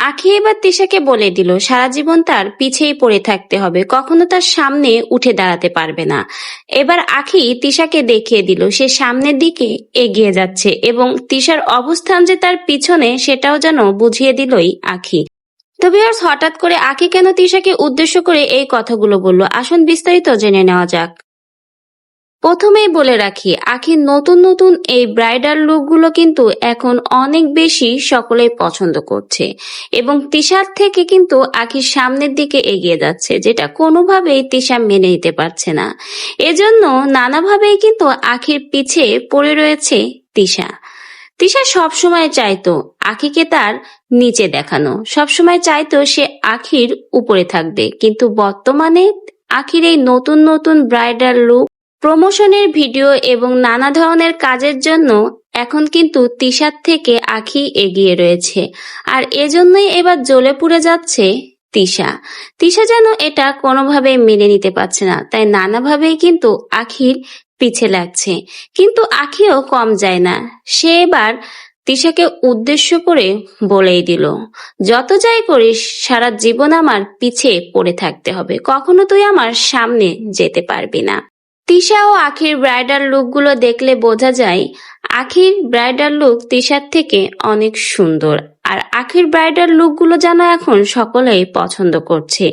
আখি এবার তিশাকে বলে দিল সারা জীবন তার পিছেই পড়ে থাকতে হবে, কখনো তার সামনে উঠে দাঁড়াতে পারবে না। এবার আখি তিশাকে দেখিয়ে দিল সে সামনের দিকে এগিয়ে যাচ্ছে এবং তিশার অবস্থান যে তার পিছনে সেটাও যেন বুঝিয়ে দিলই আখি। তো ভিউয়ার্স, হঠাৎ করে আখি কেন তিশাকে উদ্দেশ্য করে এই কথাগুলো বলল, আসুন বিস্তারিত জেনে নেওয়া যাক। প্রথমেই বলে রাখি, আখির নতুন নতুন এই ব্রাইডাল লুকগুলো কিন্তু এখন অনেক বেশি সকলেই পছন্দ করছে এবং তিশার থেকে কিন্তু আখির সামনের দিকে এগিয়ে যাচ্ছে, যেটা কোনোভাবেই তিশা মেনে নিতে পারছে না। এজন্য নানাভাবেই কিন্তু আখির পিছে পড়ে রয়েছে তিশা। তিশা সবসময় চাইতো আখিকে তার নিচে দেখানো, সবসময় চাইতো সে আখির উপরে থাকবে, কিন্তু বর্তমানে আখির এই নতুন নতুন ব্রাইডাল লুক, প্রমোশনের ভিডিও এবং নানা ধরনের কাজের জন্য এখন কিন্তু তিশার থেকে আখি এগিয়ে রয়েছে। আর এজন্যই এবার জ্বলে পুড়ে যাচ্ছে তিশা। তিশা যেন এটা কোনোভাবে মেনে নিতে পারছে না, তাই নানাভাবেই কিন্তু আখির পিছে লাগছে। কিন্তু আখিও কম যায় না, সে এবার তিশাকে উদ্দেশ্য করে বলেই দিল, যত যাই করিস সারা জীবন আমার পিছে পড়ে থাকতে হবে, কখনো তুই আমার সামনে যেতে পারবি না। তিশা ও আখির ব্রাইডাল লুকগুলো দেখলে বোঝা যায় আখির ব্রাইডাল লুক তিশার থেকে অনেক সুন্দর। আর আখির ব্রাইডাল লুকগুলো যেন এখন সকলেই পছন্দ করছে।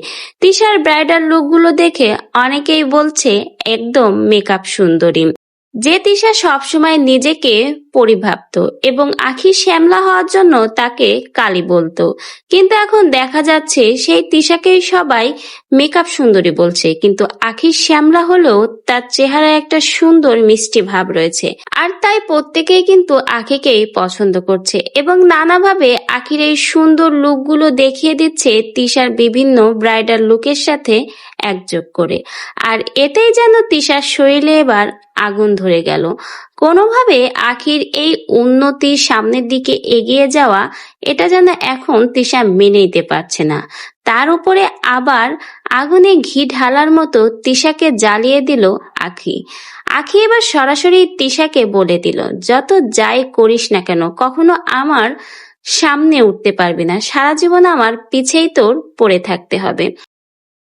তিশার ব্রাইডাল লুকগুলো দেখে অনেকেই বলছে একদম মেকআপ সুন্দরী, যে তিশা সবসময় নিজেকে পরি ভাবতো এবং আখি শ্যামলা হওয়ার জন্য তাকে কালী বলতো, কিন্তু এখন দেখা যাচ্ছে সেই তিশাকেই সবাই মেকআপ সুন্দরী বলছে, কিন্তু আখি শ্যামলা হলেও তার চেহারায় একটা সুন্দর মিষ্টি ভাব রয়েছে। আর তাই প্রত্যেকেই কিন্তু আখিকেই পছন্দ করছে এবং নানাভাবে আখির এই সুন্দর লুকগুলো দেখিয়ে দিচ্ছে তিশার বিভিন্ন ব্রাইডাল লুকের সাথে একযোগ করে। আর এতেই যেন তিশার শরীরে এবার আগুন ধরে গেল। কোনোভাবে আখির এই উন্নতি, সামনের দিকে এগিয়ে যাওয়া, এটা যেন এখন তিশা মেনে নিতে পারছে না। তার উপরে আবার আগুনে ঘি ঢালার মতো তিশাকে জ্বালিয়ে দিল আখি। আখি এবার সরাসরি তিশাকে বলে দিল, যত যাই করিস না কেন কখনো আমার সামনে উঠতে পারবি না, সারা জীবন আমার পিছেই তোর পড়ে থাকতে হবে।